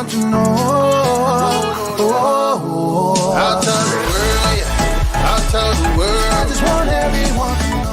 everyone to know. I'll tell the world, yeah. I'll tell the world. I just want everyone to know.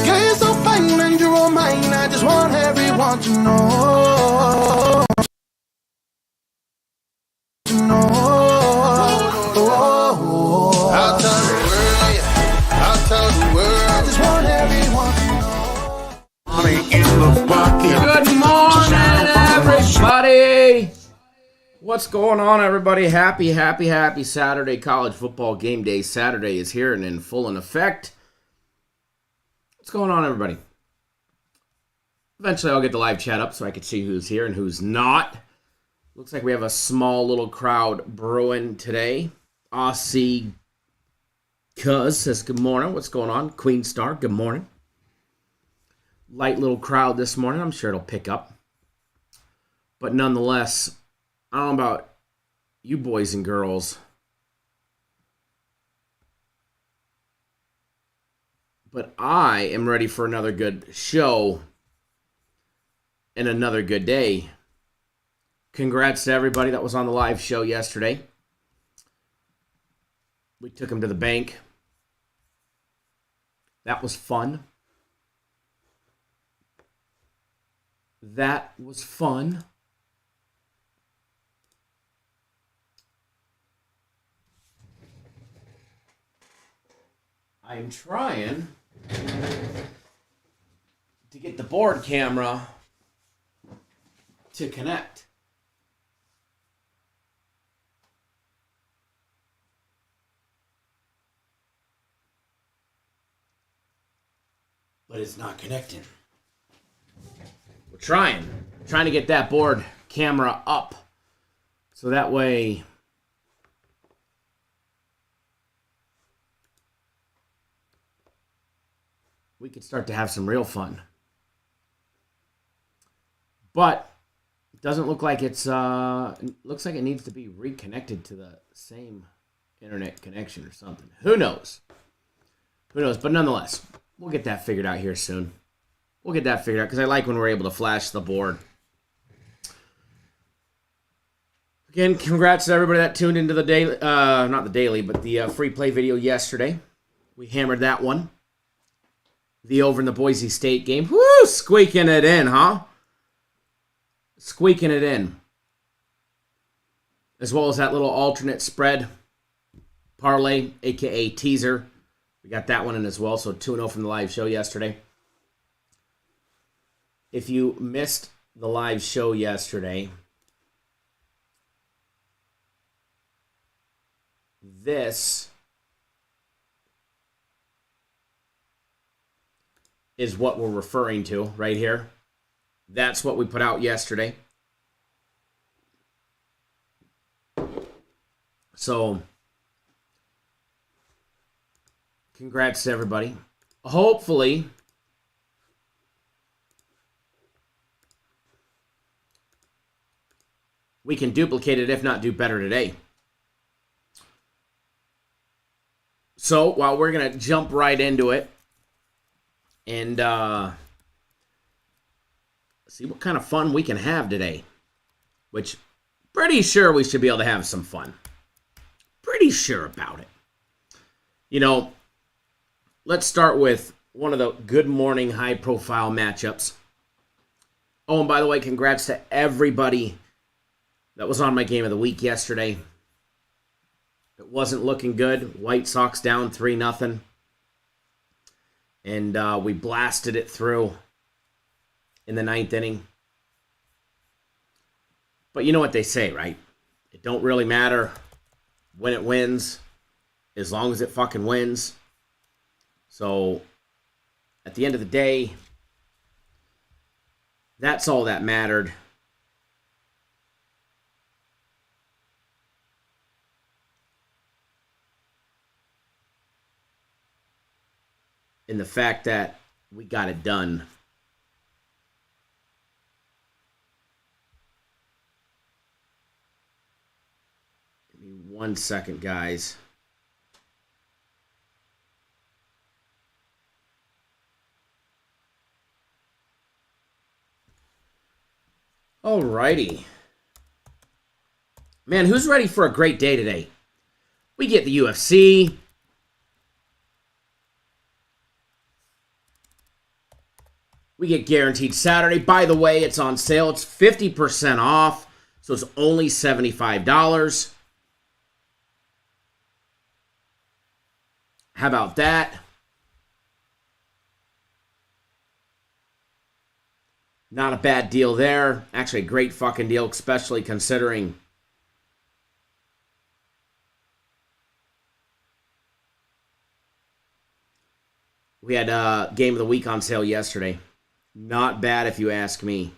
Girl, you're so fine and you're all mine. I just want everyone to know. I'll tell the world, yeah. I'll tell the world. I just want everyone to know. Good morning, everybody. What's going on, everybody? Happy Saturday. College football game day Saturday is here and in full effect. What's going on, everybody? Eventually, I'll get the live chat up so I can see who's here and who's not. Looks like we have a small little crowd brewing today. Aussie Cuz says good morning. What's going on? Queen Star, good morning. Light little crowd this morning. I'm sure it'll pick up. But nonetheless, I don't know about you boys and girls, but I am ready for another good show and another good day. Congrats to everybody that was on the live show yesterday. We took them to the bank. That was fun. That was fun. I'm trying to get the board camera to connect. But it's not connecting. We're trying to get that board camera up so that way we could start to have some real fun. But it doesn't look like it looks like it needs to be reconnected to the same internet connection or something. Who knows? But nonetheless, we'll get that figured out here soon. We'll get that figured out because I like when we're able to flash the board. Again, congrats to everybody that tuned into the daily, not the daily, but the free play video yesterday. We hammered that one. The over in the Boise State game. Woo! Squeaking it in, huh? Squeaking it in. As well as that little alternate spread parlay, a.k.a. teaser. We got that one in as well, so 2-0 from the live show yesterday. If you missed the live show yesterday, this is what we're referring to right here. That's what we put out yesterday. So, congrats to everybody. Hopefully, we can duplicate it, if not do better today. So, while we're going to jump right into it and see what kind of fun we can have today, which pretty sure we should be able to have some fun. Pretty sure about it. You know, let's start with one of the good morning high-profile matchups. Oh, and by the way, congrats to everybody that was on my game of the week yesterday. It wasn't looking good. White Sox down 3-0. And we blasted it through in the ninth inning. But you know what they say, right? It don't really matter when it wins, as long as it fucking wins. So, at the end of the day, that's all that mattered. in the fact that we got it done. Give me 1 second, guys. Alrighty. Man, who's ready for a great day today? We get the UFC. We get Guaranteed Saturday. By the way, it's on sale. It's 50% off, so it's only $75. How about that? Not a bad deal there. Actually, a great fucking deal, especially considering we had Game of the Week on sale yesterday. Not bad if you ask me.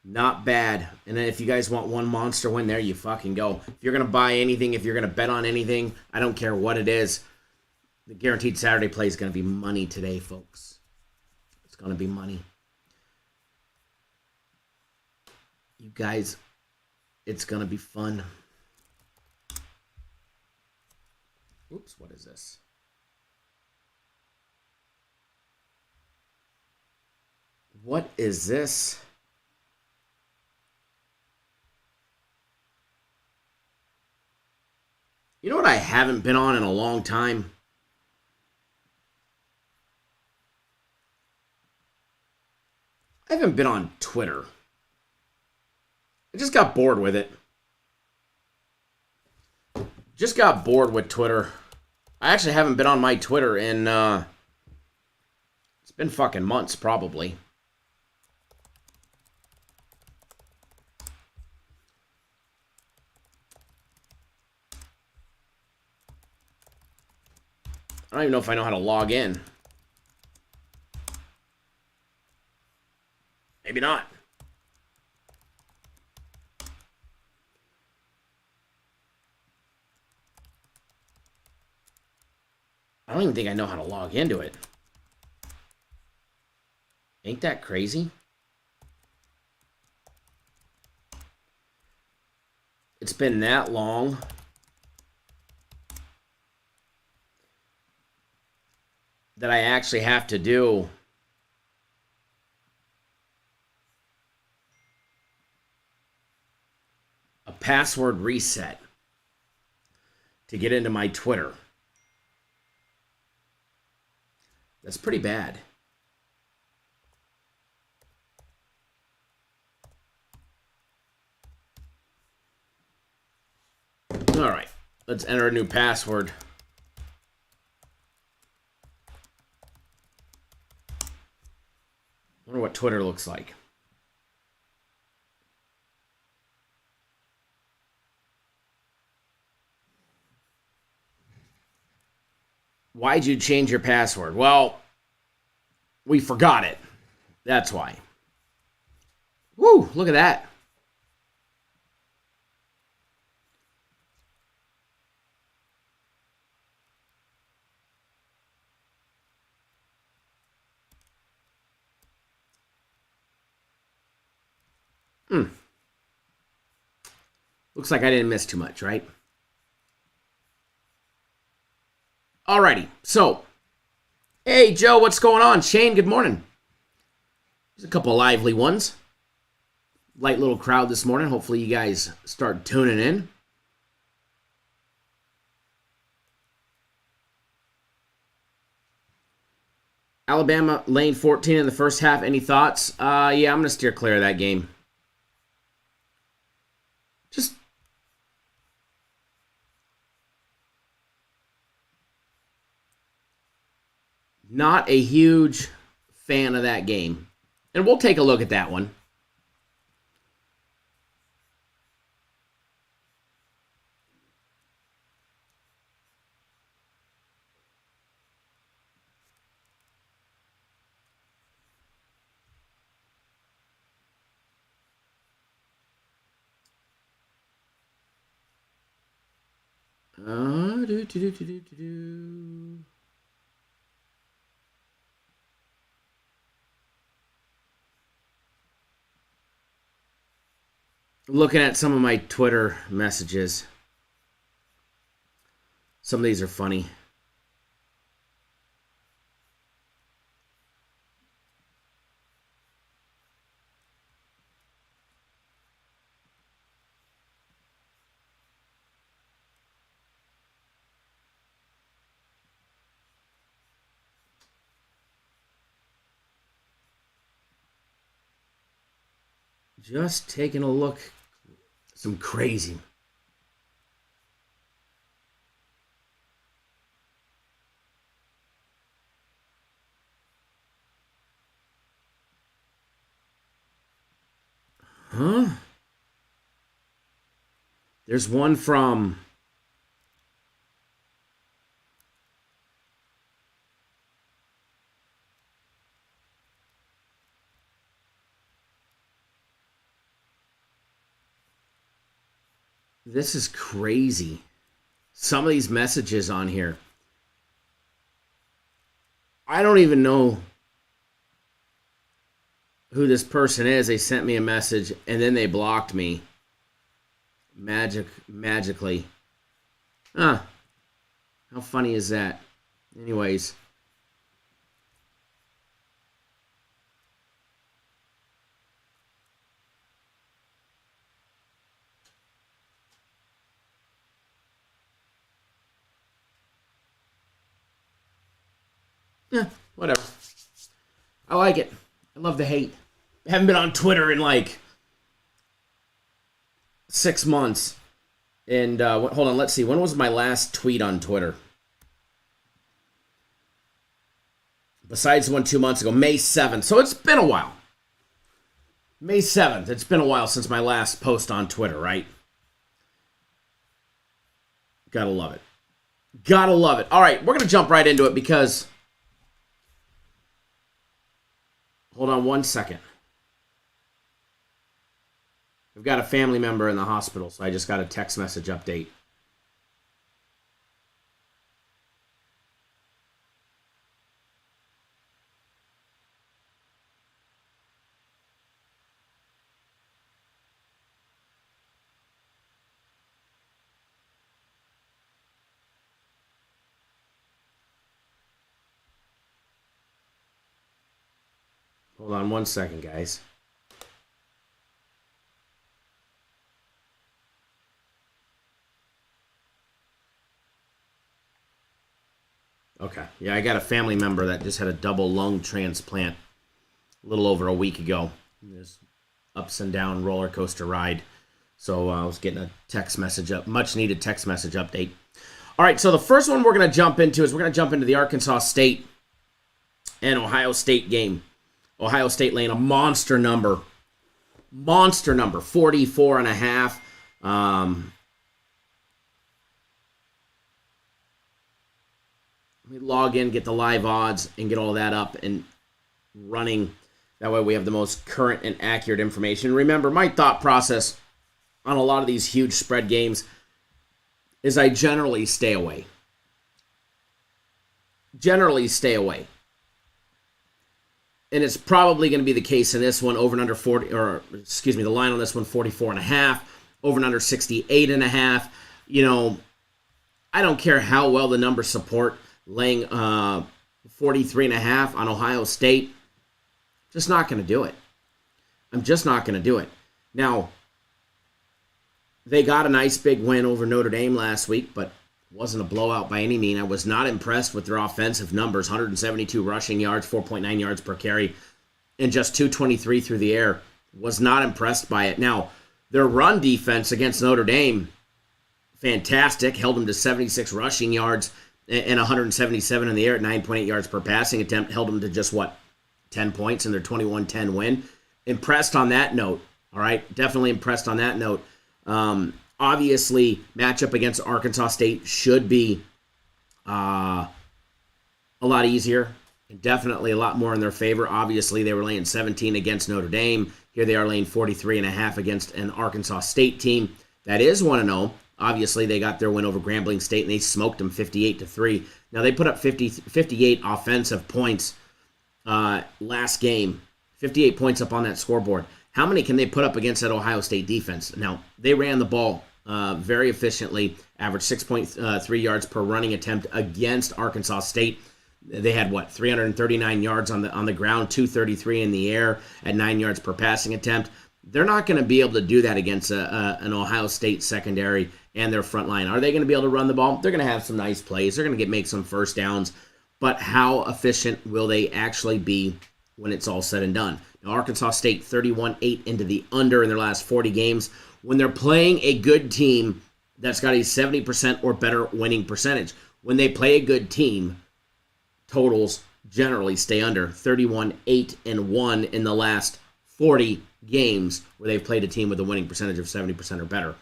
Not bad. And then if you guys want one monster win, there you fucking go. If you're going to buy anything, if you're going to bet on anything, I don't care what it is, the Guaranteed Saturday play is going to be money today, folks. It's going to be money. You guys, it's going to be fun. Oops, what is this? What is this? You know what I haven't been on in a long time? I haven't been on Twitter. I just got bored with it. Just got bored with Twitter. I actually haven't been on my Twitter in, it's been fucking months, probably. I don't even know if I know how to log in. Maybe not. I don't even think I know how to log into it. Ain't that crazy? It's been that long. That I actually have to do a password reset to get into my Twitter. That's pretty bad. All right, let's enter a new password. I wonder what Twitter looks like. Why'd you change your password? Well, we forgot it. That's why. Woo, look at that. Looks like I didn't miss too much, right? Alrighty, so, hey Joe, what's going on? Shane, good morning. There's a couple lively ones. Light little crowd this morning. Hopefully you guys start tuning in. Alabama lane 14 in the first half. Any thoughts? Yeah, I'm going to steer clear of that game. Just not a huge fan of that game. And we'll take a look at that one. looking at some of my Twitter messages. Some of these are funny. Just taking a look. Some crazy. Huh? There's one from... This is crazy. Some of these messages on here. I don't even know who this person is. They sent me a message and then they blocked me. Magically. How funny is that? Anyways. Yeah, whatever. I like it. I love the hate. I haven't been on Twitter in like 6 months. And hold on, let's see. When was my last tweet on Twitter? Besides the one 2 months ago, May 7th. So it's been a while. May 7th. It's been a while since my last post on Twitter, right? Gotta love it. Gotta love it. All right, we're going to jump right into it because... Hold on 1 second. We've got a family member in the hospital, so I just got a text message update. Hold on 1 second, guys. Okay. Yeah, I got a family member that just had a double lung transplant a little over a week ago. This ups and down roller coaster ride. So I was getting a text message up, much needed text message update. All right, so the first one we're going to jump into is we're going to jump into the Arkansas State and Ohio State game. Ohio State laying a monster number, 44.5. Let me log in, get the live odds, and get all that up and running. That way we have the most current and accurate information. Remember, my thought process on a lot of these huge spread games is I generally stay away. And it's probably going to be the case in this one, over and under 40, or excuse me, the line on this one, 44.5, over and under 68.5. You know, I don't care how well the numbers support laying 43.5 on Ohio State. Just not going to do it. I'm just not going to do it. Now, they got a nice big win over Notre Dame last week, but wasn't a blowout by any means. I was not impressed with their offensive numbers. 172 rushing yards, 4.9 yards per carry, and just 223 through the air. Was not impressed by it. Now, their run defense against Notre Dame, fantastic. Held them to 76 rushing yards and 177 in the air at 9.8 yards per passing attempt. Held them to just, 10 points in their 21-10 win. Impressed on that note. All right, definitely impressed on that note. Obviously, matchup against Arkansas State should be a lot easier and definitely a lot more in their favor. Obviously, they were laying 17 against Notre Dame. Here they are laying 43.5 against an Arkansas State team that is 1-0. Obviously, they got their win over Grambling State, and they smoked them 58-3. Now, they put up 58 offensive points last game. 58 points up on that scoreboard. How many can they put up against that Ohio State defense? Now, they ran the ball very efficiently, averaged 6.3 yards per running attempt against Arkansas State. They had, 339 yards on the ground, 233 in the air at 9 yards per passing attempt. They're not going to be able to do that against an Ohio State secondary and their front line. Are they going to be able to run the ball? They're going to have some nice plays. They're going to make some first downs. But how efficient will they actually be when it's all said and done? Now, Arkansas State 31-8 into the under in their last 40 games. When they're playing a good team that's got a 70% or better winning percentage, when they play a good team, totals generally stay under. 31-8-1 in the last 40 games where they've played a team with a winning percentage of 70% or better.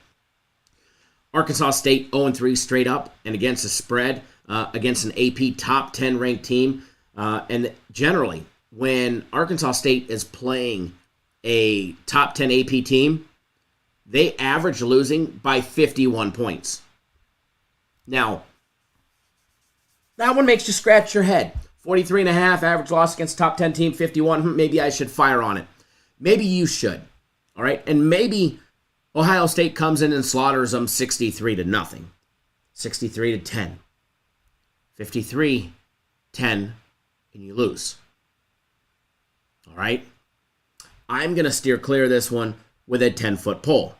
Arkansas State 0-3 straight up and against the spread against an AP top 10 ranked team. And generally, when Arkansas State is playing a top 10 AP team, they average losing by 51 points. Now, that one makes you scratch your head. 43.5 average loss against top 10 team, 51. Maybe I should fire on it. Maybe you should. All right? And maybe Ohio State comes in and slaughters them 63-0. 63-10. 53-10, and you lose. All right? I'm going to steer clear of this one with a 10-foot pole.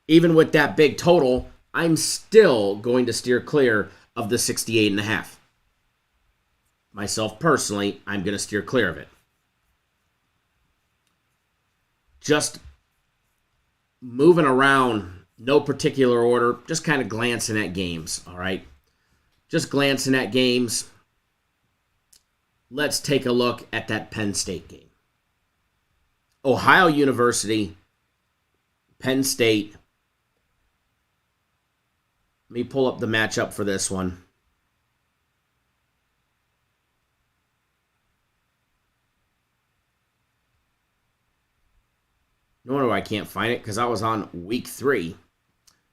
Even with that big total, I'm still going to steer clear of the 68.5. Myself personally, I'm going to steer clear of it. Just moving around, no particular order, just kind of glancing at games, all right? Just glancing at games. Let's take a look at that Penn State game. Ohio University, Penn State. Let me pull up the matchup for this one. No wonder I can't find it, because I was on week 3.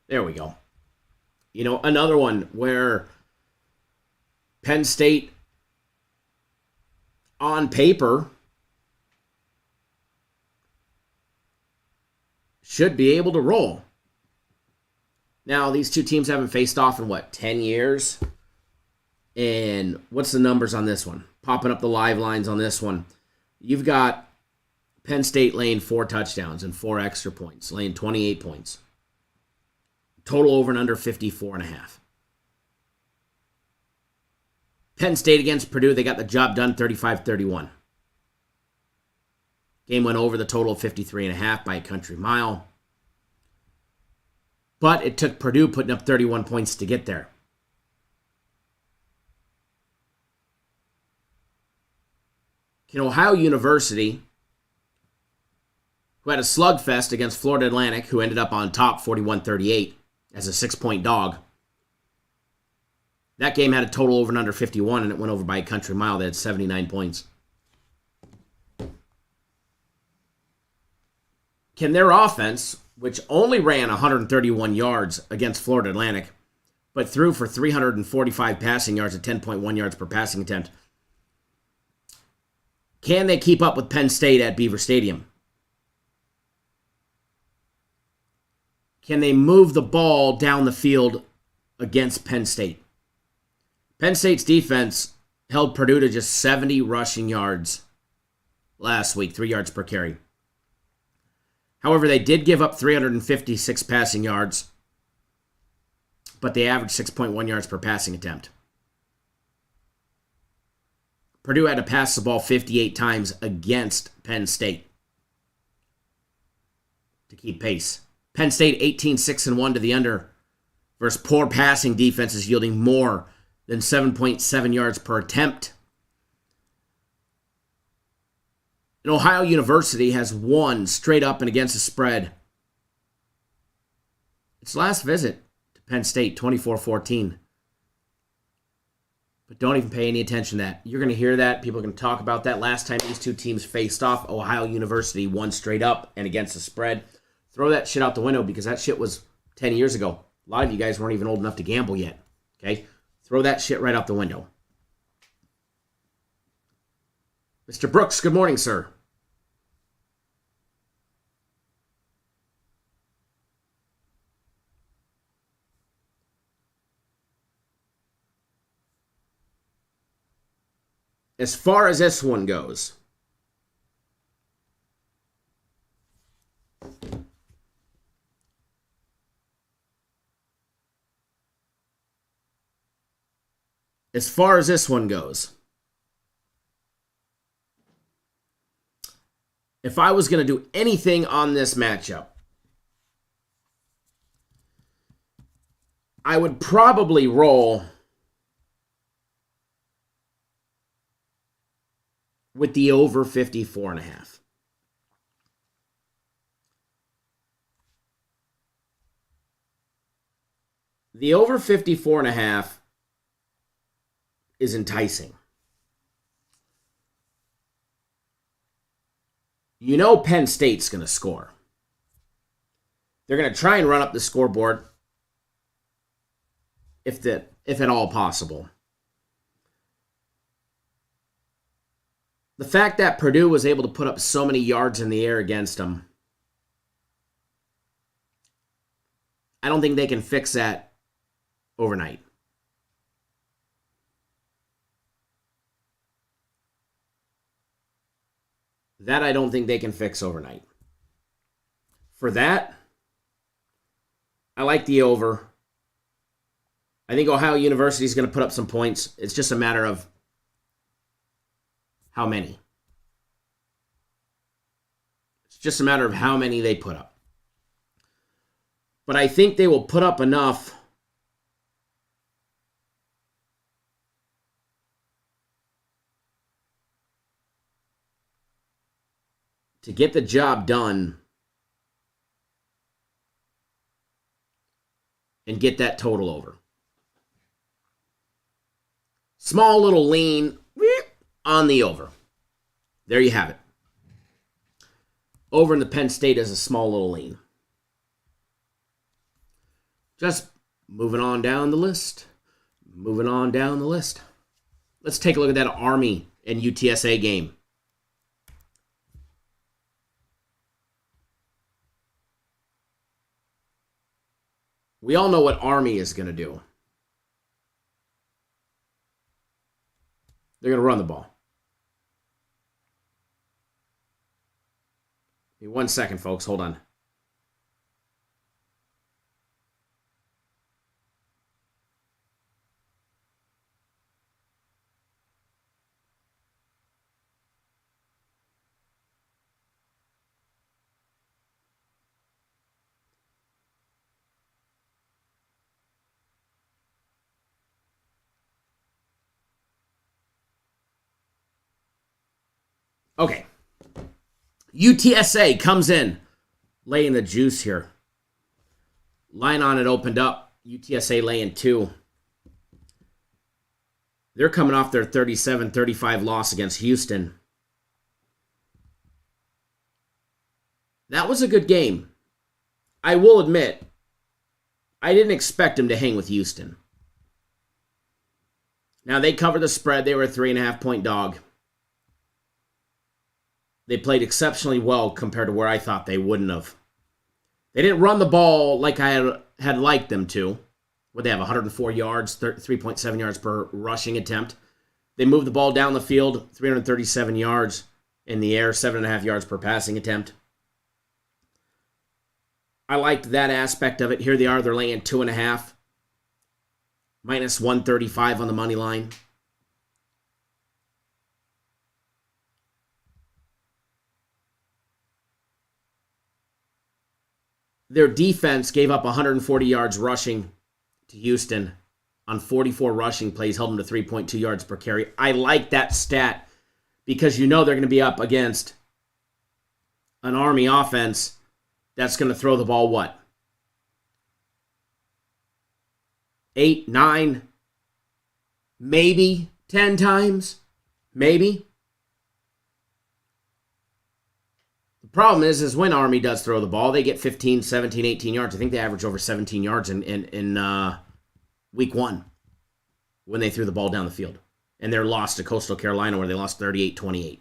There we go. You know, another one where Penn State, on paper, should be able to roll. Now, these two teams haven't faced off in, 10 years? And what's the numbers on this one? Popping up the live lines on this one. You've got Penn State laying 4 touchdowns and 4 extra points, laying 28 points. Total over and under 54.5. Penn State against Purdue, they got the job done 35-31. Game went over the total of 53.5 by a country mile. But it took Purdue putting up 31 points to get there. Can Ohio University, who had a slugfest against Florida Atlantic, who ended up on top 41-38 as a 6-point dog. That game had a total over and under 51, and it went over by a country mile. They had 79 points. Can their offense, which only ran 131 yards against Florida Atlantic, but threw for 345 passing yards at 10.1 yards per passing attempt, can they keep up with Penn State at Beaver Stadium? Can they move the ball down the field against Penn State? Penn State's defense held Purdue to just 70 rushing yards last week, 3 yards per carry. However, they did give up 356 passing yards, but they averaged 6.1 yards per passing attempt. Purdue had to pass the ball 58 times against Penn State to keep pace. Penn State 18-6-1 to the under versus poor passing defenses yielding more than 7.7 yards per attempt. And Ohio University has won straight up and against the spread. Its last visit to Penn State, 24-14. But don't even pay any attention to that. You're going to hear that. People are going to talk about that. Last time these two teams faced off, Ohio University won straight up and against the spread. Throw that shit out the window, because that shit was 10 years ago. A lot of you guys weren't even old enough to gamble yet. Okay? Throw that shit right out the window. Mr. Brooks, good morning, sir. as far as this one goes, if I was going to do anything on this matchup, I would probably roll with the over 54.5. The over 54.5 is enticing. You know Penn State's going to score. They're going to try and run up the scoreboard if at all possible. The fact that Purdue was able to put up so many yards in the air against them, I don't think they can fix that overnight. That I don't think they can fix overnight. For that, I like the over. I think Ohio University is going to put up some points. It's just a matter of how many. It's just a matter of how many they put up. But I think they will put up enough to get the job done and get that total over. Small little lean on the over. There you have it. Over in the Penn State is a small little lean. Just moving on down the list. Let's take a look at that Army and UTSA game. We all know what Army is going to do. They're going to run the ball. Give me 1 second, folks. Hold on. Okay. UTSA comes in, laying the juice here. Line on it opened up. UTSA laying 2. They're coming off their 37-35 loss against Houston. That was a good game. I will admit, I didn't expect them to hang with Houston. Now, they covered the spread. They were a 3.5-point dog. They played exceptionally well compared to where I thought they wouldn't have. They didn't run the ball like I had liked them to. Would they have 104 yards, 3.7 yards per rushing attempt? They moved the ball down the field, 337 yards in the air, 7.5 yards per passing attempt. I liked that aspect of it. Here they are. They're laying 2.5. Minus 135 on the money line. Their defense gave up 140 yards rushing to Houston on 44 rushing plays, held them to 3.2 yards per carry. I like that stat because you know they're going to be up against an Army offense that's going to throw the ball, what? 8, 9, maybe 10 times? Maybe. The problem is when Army does throw the ball, they get 15, 17, 18 yards. I think they average over 17 yards in week 1 when they threw the ball down the field. And they're lost to Coastal Carolina where they lost 38-28.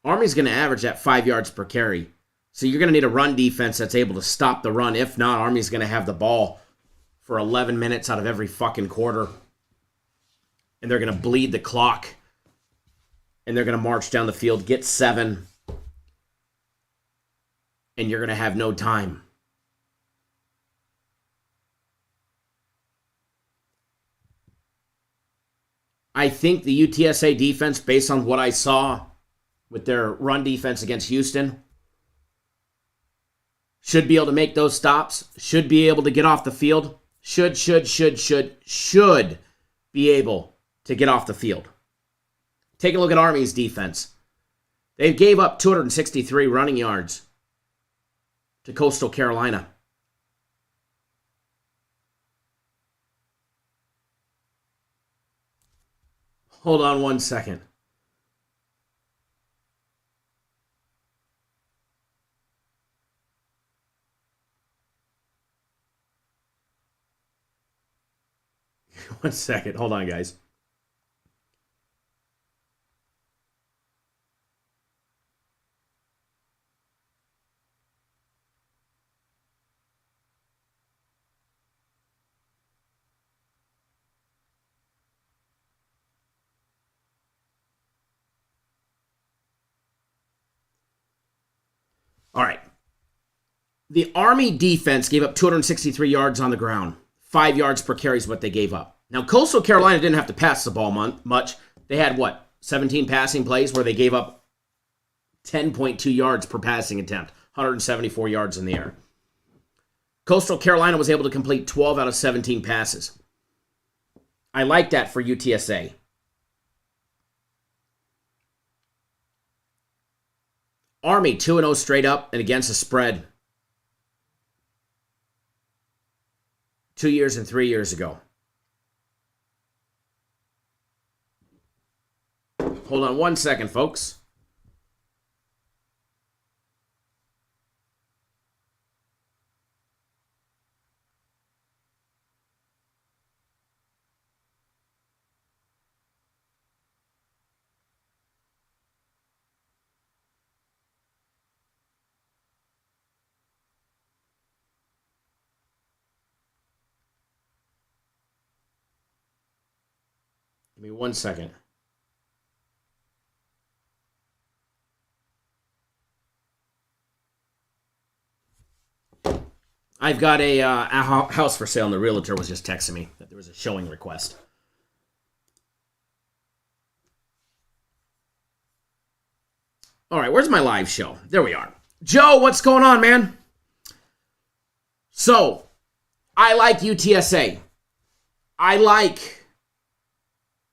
Army's going to average at 5 yards per carry. So you're going to need a run defense that's able to stop the run. If not, Army's going to have the ball for 11 minutes out of every fucking quarter. and they're going to bleed the clock, and they're going to march down the field, get 7, and you're going to have no time. I think the UTSA defense, based on what I saw with their run defense against Houston, should be able to make those stops, should be able to get off the field, should be able to get off the field. Take a look at Army's defense. They gave up 263 running yards to Coastal Carolina. Hold on one second. One second. Hold on, guys. All right. The Army defense gave up 263 yards on the ground. 5 yards per carry is what they gave up. Now, Coastal Carolina didn't have to pass the ball much. They had, 17 passing plays where they gave up 10.2 yards per passing attempt, 174 yards in the air. Coastal Carolina was able to complete 12 out of 17 passes. I like that for UTSA. Army 2-0 straight up and against the spread 2 years and 3 years ago. Hold on one second, folks. Give me 1 second. I've got a house for sale, and the realtor was just texting me that there was a showing request. All right, where's my live show? There we are. Joe, what's going on, man? So, I like UTSA. I like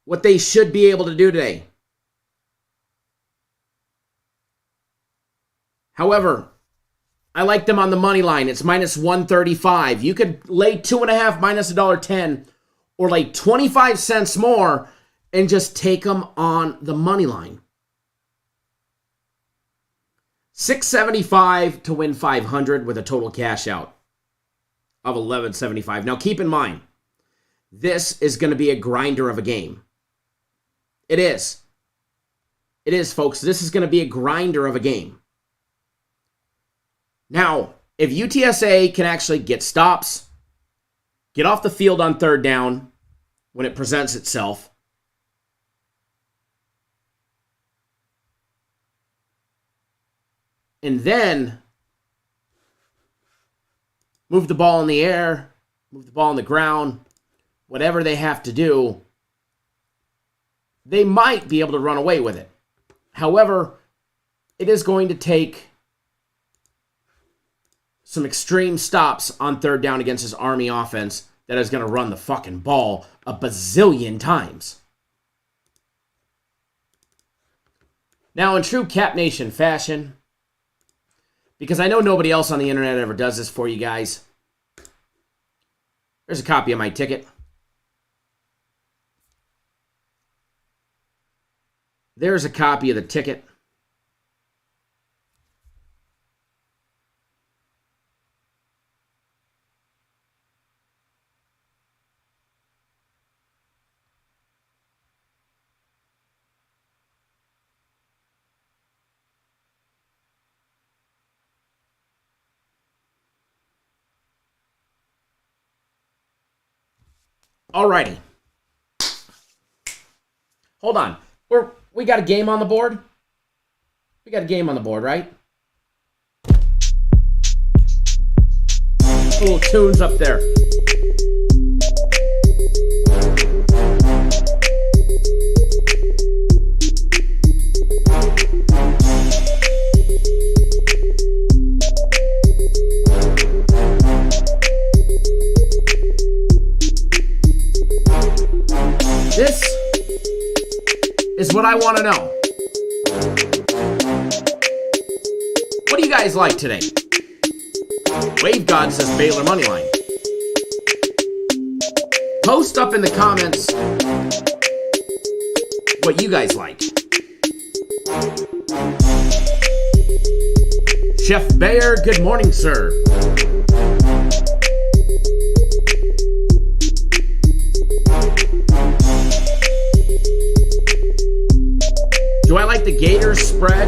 what they should be able to do today. However, I like them on the money line. It's minus 135. You could lay 2.5 minus $1.10, or lay 25 cents more and just take them on the money line. 675 to win 500 with a total cash out of 1175. Now keep in mind, this is going to be a grinder of a game. It is. It is, folks. This is going to be a grinder of a game. Now, if UTSA can actually get stops, get off the field on third down when it presents itself, and then move the ball in the air, move the ball on the ground, whatever they have to do, they might be able to run away with it. However, it is going to take some extreme stops on third down against his Army offense that is going to run the fucking ball a bazillion times. Now, in true Cap Nation fashion, because I know nobody else on the internet ever does this for you guys, there's a copy of my ticket. There's a copy of the ticket. Alrighty. Hold on. We got a game on the board? We got a game on the board, right? Little tunes up there. This is what I want to know. What do you guys like today? Wave God says Baylor moneyline. Post up in the comments what you guys like. Chef Bayer, good morning, sir. Do I like the Gators spread?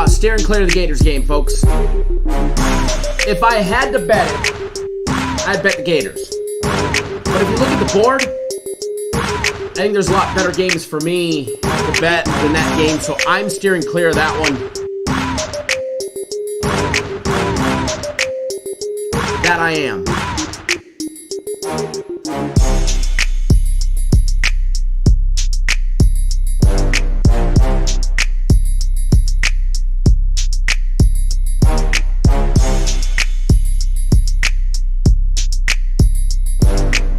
Steering clear of the Gators game, folks. If I had to bet it, I'd bet the Gators. But if you look at the board, I think there's a lot better games for me to bet than that game, so I'm steering clear of that one. That I am.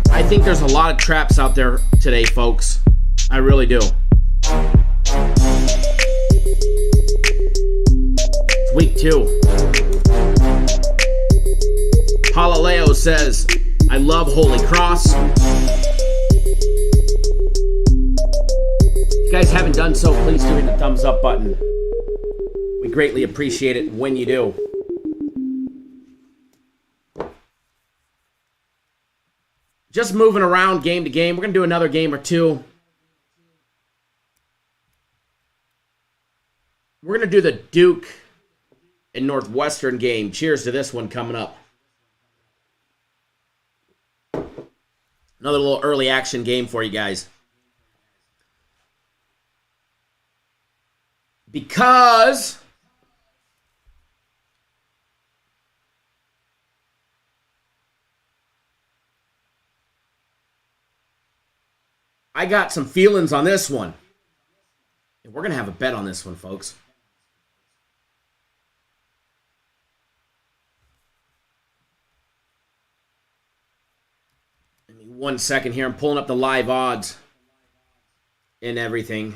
I think there's a lot of traps out there today, folks. I really do. It's week 2. Palaleo says, I love Holy Cross. If you guys haven't done so, please do hit the thumbs up button. We greatly appreciate it when you do. Just moving around game to game. We're going to do another game or two. We're going to do the Duke and Northwestern game. Cheers to this one coming up. Another little early action game for you guys. Because I got some feelings on this one. And we're going to have a bet on this one, folks. Give me 1 second here. I'm pulling up the live odds and everything.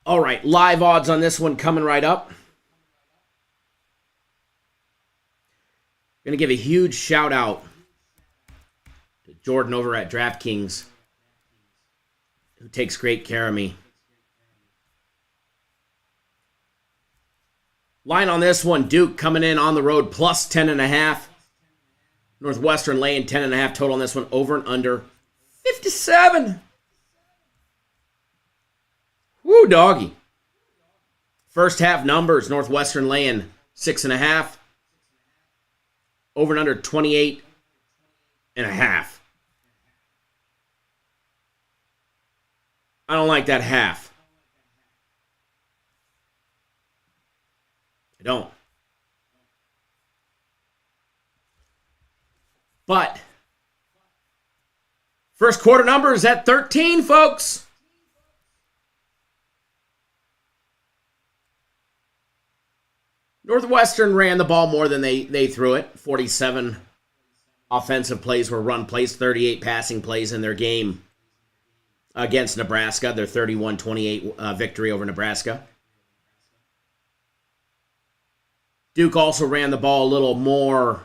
All right, live odds on this one coming right up. Going to give a huge shout out to Jordan over at DraftKings, who takes great care of me. Line on this one, Duke coming in on the road plus 10.5. Northwestern laying 10.5 total on this one, over and under 57. Woo, doggy. First half numbers, Northwestern laying 6.5. Over and under 28.5. I don't like that half. I don't. But first quarter numbers at 13, folks. Northwestern ran the ball more than they threw it. 47 offensive plays were run plays, 38 passing plays in their game against Nebraska, their 31-28 victory over Nebraska. Duke also ran the ball a little more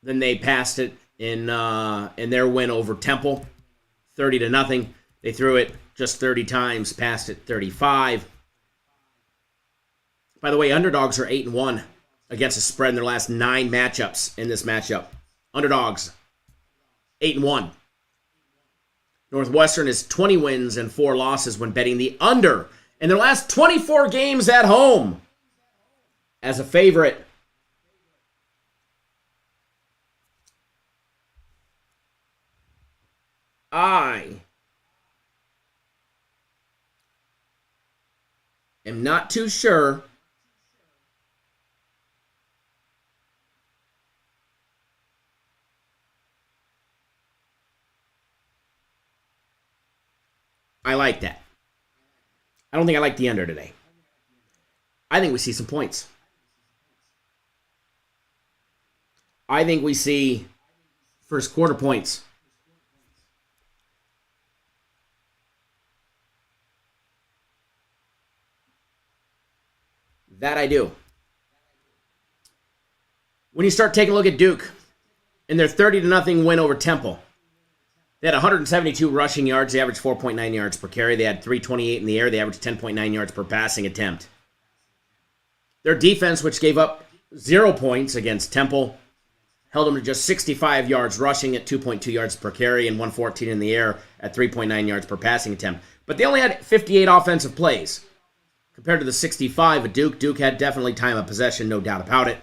than they passed it in their win over Temple, 30-0. They threw it just 30 times, passed it 35. By the way, underdogs are 8-1 against the spread in their last 9 matchups in this matchup. Underdogs, 8-1. Northwestern is 20 wins and 4 losses when betting the under in their last 24 games at home. As a favorite, I am not too sure I like that. I don't think I like the under today. I think we see some points. I think we see first quarter points. That I do. When you start taking a look at Duke in their 30-0 win over Temple, they had 172 rushing yards. They averaged 4.9 yards per carry. They had 328 in the air. They averaged 10.9 yards per passing attempt. Their defense, which gave up 0 points against Temple, held them to just 65 yards rushing at 2.2 yards per carry and 114 in the air at 3.9 yards per passing attempt. But they only had 58 offensive plays compared to the 65 of Duke. Duke had definitely time of possession, no doubt about it.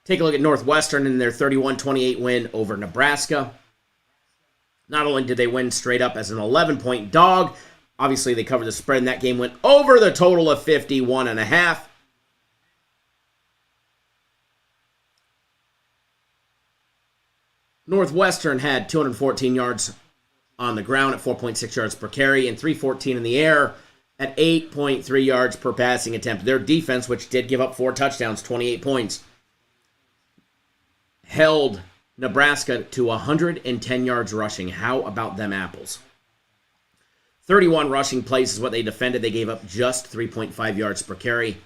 Take a look at Northwestern in their 31-28 win over Nebraska. Not only did they win straight up as an 11-point dog, obviously they covered the spread, and that game went over the total of 51.5. Northwestern had 214 yards on the ground at 4.6 yards per carry and 314 in the air at 8.3 yards per passing attempt. Their defense, which did give up 4 touchdowns, 28 points, held Nebraska to 110 yards rushing. How about them apples? 31 rushing plays is what they defended. They gave up just 3.5 yards per carry.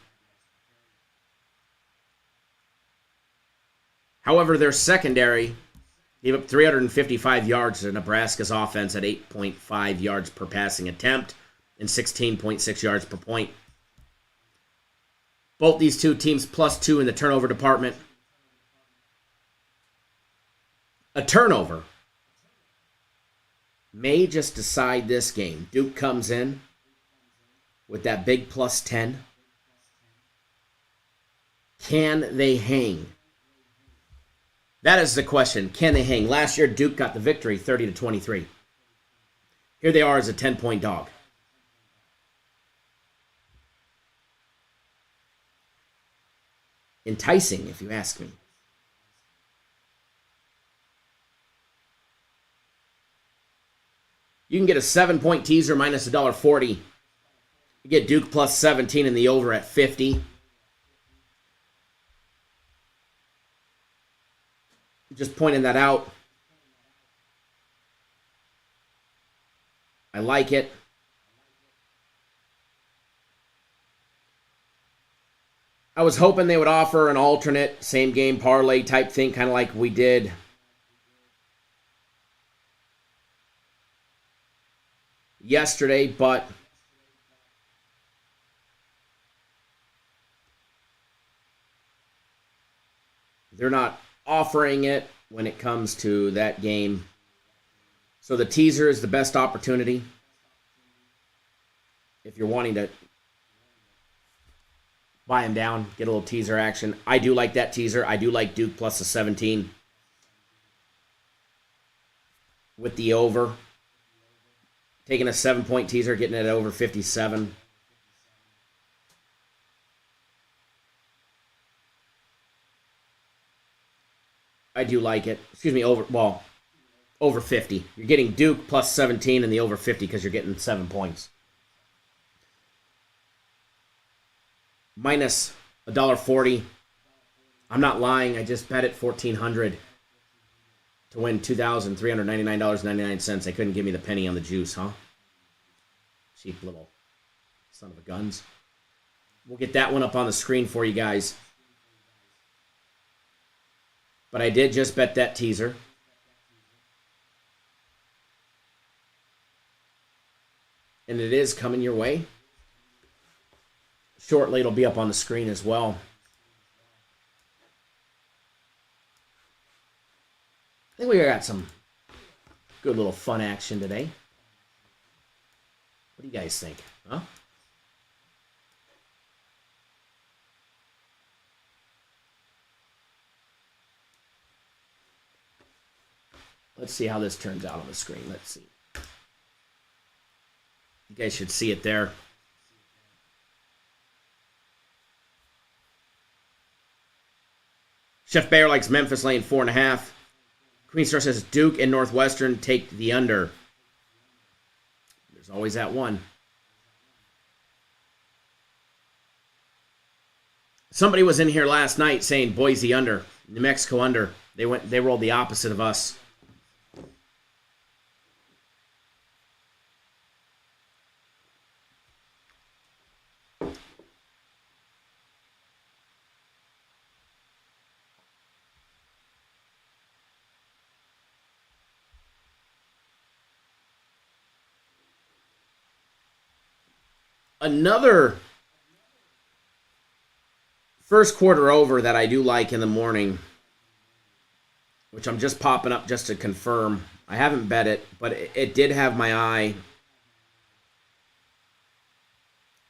However, their secondary gave up 355 yards to Nebraska's offense at 8.5 yards per passing attempt and 16.6 yards per point. Both these two teams +2 in the turnover department. A turnover may just decide this game. Duke comes in with that big +10. Can they hang? That is the question. Can they hang? Last year, Duke got the victory 30-23. Here they are as a 10-point dog. Enticing, if you ask me. You can get a 7-point teaser minus $1.40. You get Duke +17 in the over at 50. Just pointing that out. I like it. I was hoping they would offer an alternate same game parlay type thing, kind of like we did yesterday, but they're not offering it when it comes to that game. So the teaser is the best opportunity if you're wanting to buy them down, get a little teaser action. I do like that teaser. I do like Duke plus the 17 with the over. Taking a 7-point teaser, getting it over 57. I do like it. Excuse me, over 50. You're getting Duke plus 17 and the over 50 because you're getting 7 points. Minus $1.40. I'm not lying. I just bet it $1,400 to win $2,399.99. They couldn't give me the penny on the juice, huh? Cheap little son of a guns. We'll get that one up on the screen for you guys. But I did just bet that teaser. And it is coming your way. Shortly, it'll be up on the screen as well. think we got some good little fun action today. What do you guys think? Huh? Let's see how this turns out on the screen. Let's see. You guys should see it there. Chef Bayer likes Memphis laying 4.5. Queen Star says Duke and Northwestern take the under. There's always that one. Somebody was in here last night saying Boise under, New Mexico under. They rolled the opposite of us. Another first quarter over that I do like in the morning, which I'm just popping up just to confirm. I haven't bet it, but it did have my eye,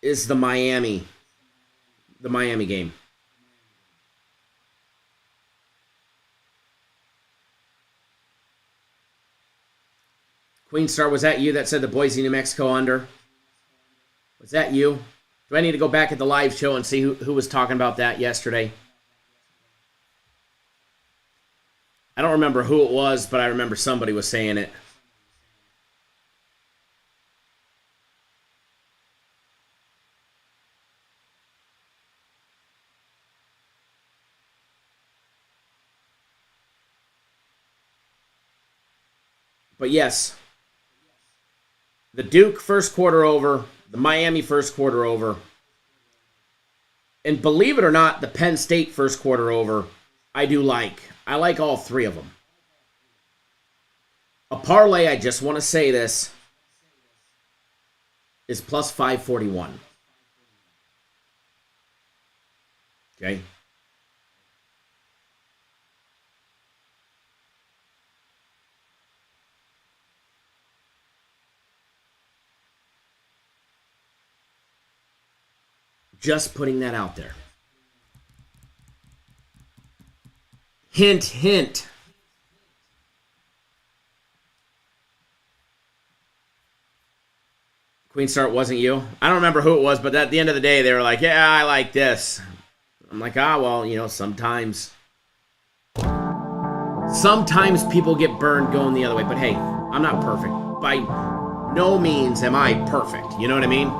is the Miami game. Queen Star, was that you that said the Boise, New Mexico under? Was that you? Do I need to go back at the live show and see who was talking about that yesterday? I don't remember who it was, but I remember somebody was saying it. But yes, the Duke first quarter over, the Miami first quarter over, and believe it or not, the Penn State first quarter over, I do like. I like all three of them. A parlay, I just want to say this, is plus 541. Okay? Just putting that out there. Hint, hint. Queen Star, it wasn't you? I don't remember who it was, but at the end of the day, they were like, yeah, I like this. I'm like, well, sometimes people get burned going the other way. But hey, I'm not perfect. By no means am I perfect. You know what I mean?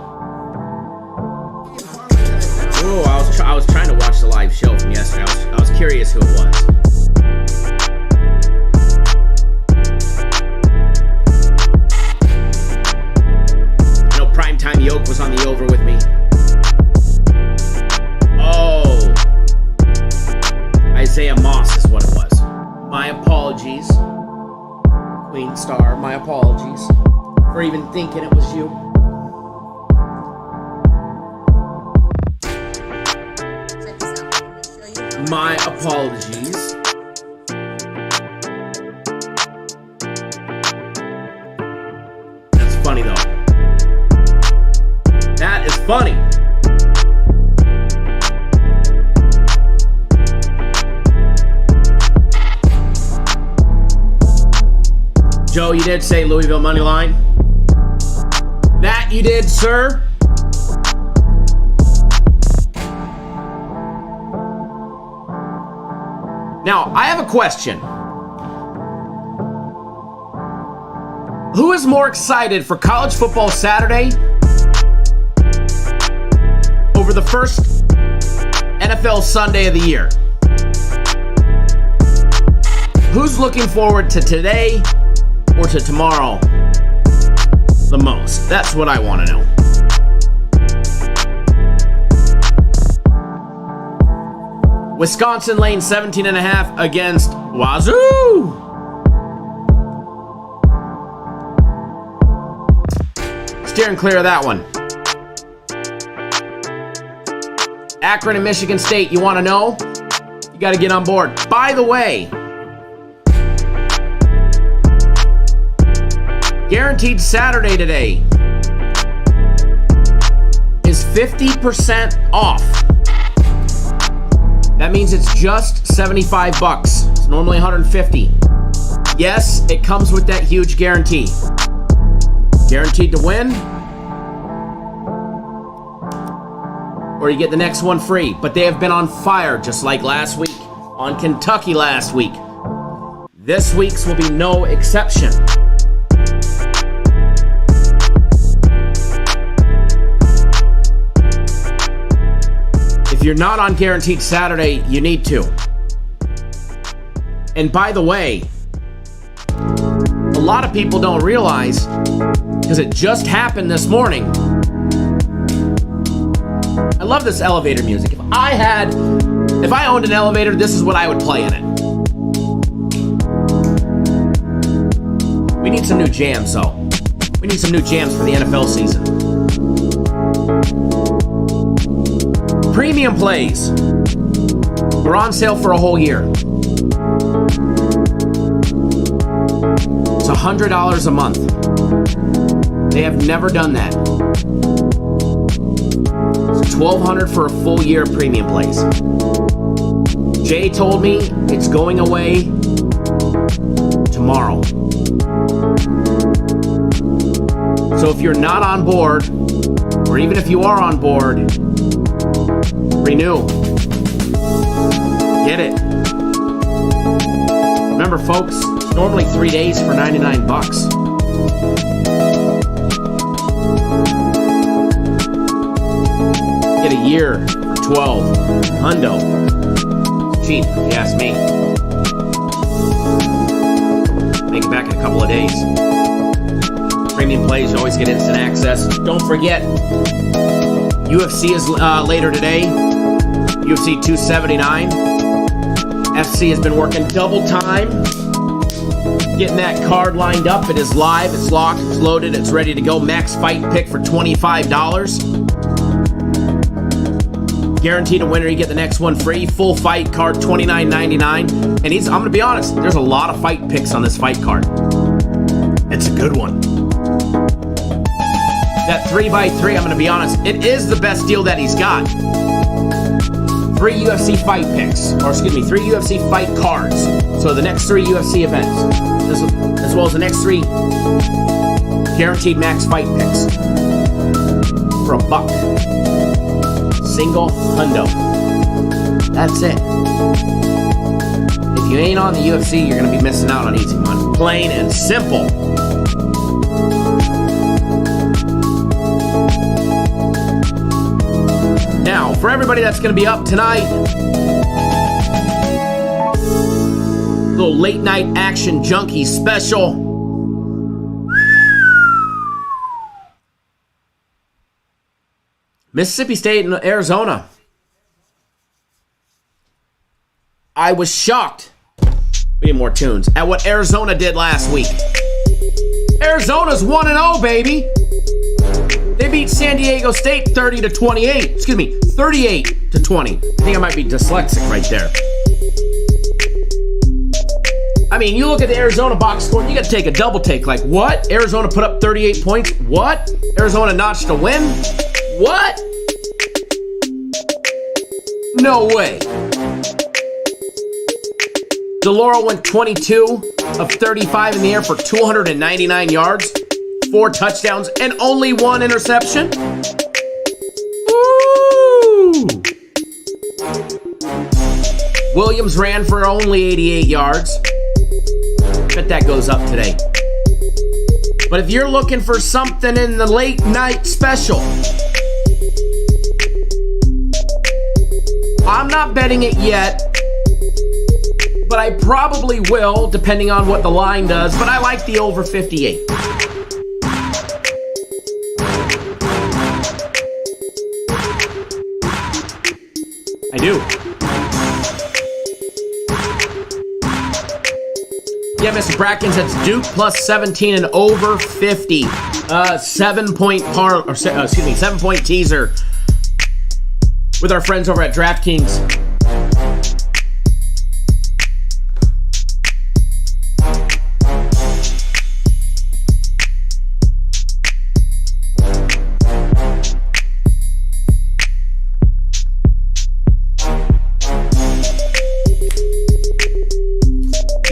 Oh, I was trying to watch the live show from yesterday. I was curious who it was. Primetime Yoke was on the over with me. Oh, Isaiah Moss is what it was. My apologies, Queen Star. My apologies for even thinking it was you. My apologies. That's funny though. That is funny. Joe, you did say Louisville money line. That you did, sir. Now, I have a question. Who is more excited for college football Saturday over the first NFL Sunday of the year? Who's looking forward to today or to tomorrow the most? That's what I want to know. Wisconsin laying 17.5 against Wazoo. Steering clear of that one. Akron and Michigan State, you want to know? You got to get on board. By the way, Guaranteed Saturday today is 50% off. That means it's just $75. It's normally $150. Yes, it comes with that huge guarantee. Guaranteed to win, or you get the next one free. But they have been on fire just like last week, on Kentucky last week. This week's will be no exception. If you're not on Guaranteed Saturday, you need to. And by the way, a lot of people don't realize, because it just happened this morning. I love this elevator music. If I owned an elevator, this is what I would play in it. We need some new jams, though. We need some new jams for the NFL season. Premium plays are on sale for a whole year. It's $100 a month. They have never done that. It's $1,200 for a full year of premium plays. Jay told me it's going away tomorrow. So if you're not on board, or even if you are on board, renew. Get it. Remember, folks, it's normally 3 days for $99. Get a year for $12. Hundo. It's cheap, if you ask me. Make it back in a couple of days. Premium plays, you always get instant access. Don't forget, UFC is later today. UFC 279. FC has been working double time, getting that card lined up. It is live, it's locked, it's loaded, it's ready to go. Max fight pick for $25. Guaranteed a winner, you get the next one free. Full fight card, $29.99. And I'm going to be honest, there's a lot of fight picks on this fight card. It's a good one. That 3x3, I'm going to be honest, it is the best deal that he's got. 3 UFC fight picks, or excuse me, 3 UFC fight cards. So the next 3 UFC events, as well as the next 3 guaranteed max fight picks for $1. Single hundo. That's it. If you ain't on the UFC, you're going to be missing out on easy money. Plain and simple. Now, for everybody that's going to be up tonight, little late night action junkie special. Mississippi State and Arizona. I was shocked. We need more tunes. At what Arizona did last week. Arizona's 1-0, baby. They beat San Diego State 30-28. Excuse me, 38-20. I think I might be dyslexic right there. I mean, you look at the Arizona box score, you got to take a double take. Like, what? Arizona put up 38 points? What? Arizona notched a win? What? No way. DeLauro went 22 of 35 in the air for 299 yards, 4 touchdowns, and only 1 interception. Woo! Williams ran for only 88 yards. Bet that goes up today. But if you're looking for something in the late night special, I'm not betting it yet, but I probably will, depending on what the line does. But I like the over 58. I do. Yeah, Mr. Brackens, that's Duke plus 17 and over 50. 7-point 7-point teaser with our friends over at DraftKings.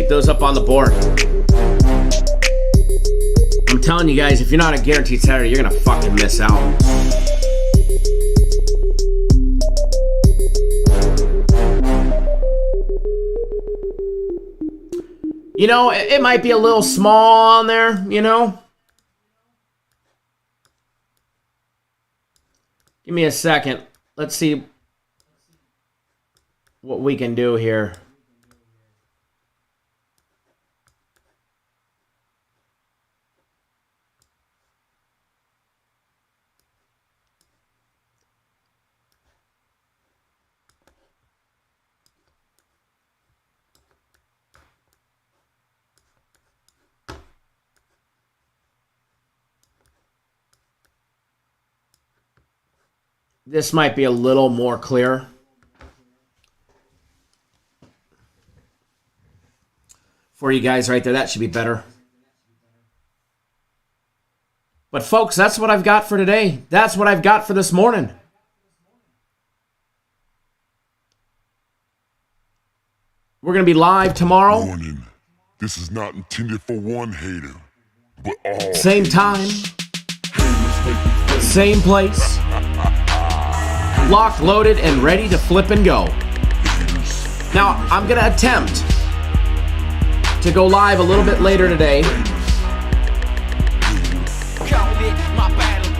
get those up on the board. I'm telling you guys, if you're not a Guaranteed Saturday, you're going to fucking miss out. You know, it might be a little small on there, you know. Give me a second. Let's see what we can do here. This might be a little more clear. For you guys right there, that should be better. But folks, that's what I've got for today. That's what I've got for this morning. We're going to be live tomorrow. Warning. This is not intended for one hater, but all. Same time. Same place. Locked, loaded, and ready to flip and go. Now, I'm going to attempt to go live a little bit later today.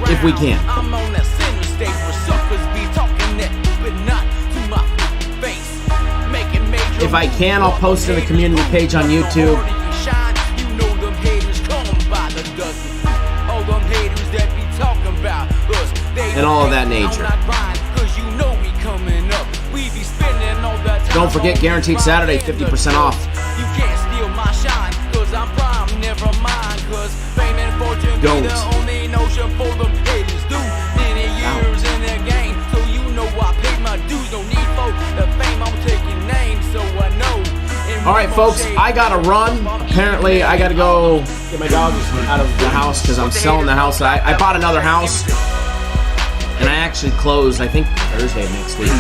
If we can. If I can, I'll post to the community page on YouTube. And all of that nature. Don't forget, Guaranteed Saturday, 50% off. Don't. All right, folks, I gotta run. Apparently, I gotta go get my dog out of the house because I'm selling the house. I bought another house, and I actually closed, I think, Thursday of next week.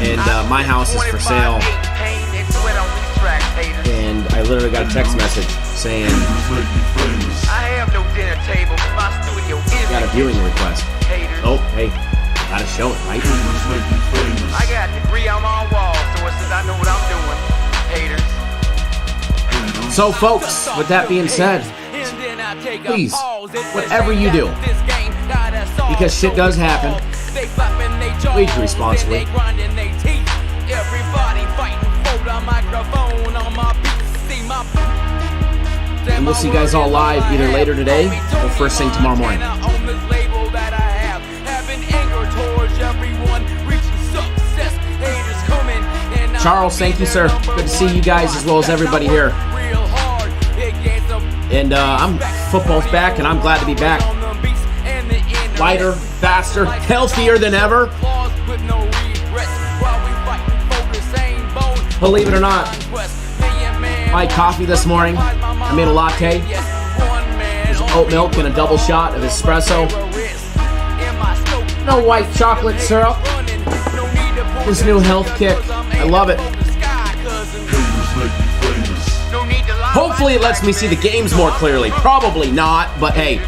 And my house is for sale. And I literally got a text message saying, I have no dinner table. My studio is got a viewing request. Oh, hey, gotta show it, right? I got debris on my wall, so it says I know what I'm doing. Haters. So, folks, with that being said, please, whatever you do, because shit does happen, please responsibly. And we'll see you guys all live either later today or first thing tomorrow morning. Charles, thank you, sir. Good to see you guys as well as everybody here. And football's back, and I'm glad to be back. Lighter, faster, healthier than ever. Believe it or not, my coffee this morning, I made a latte. There's oat milk and a double shot of espresso. No white chocolate syrup. This new health kick. I love it. Hopefully it lets me see the games more clearly. Probably not, but hey,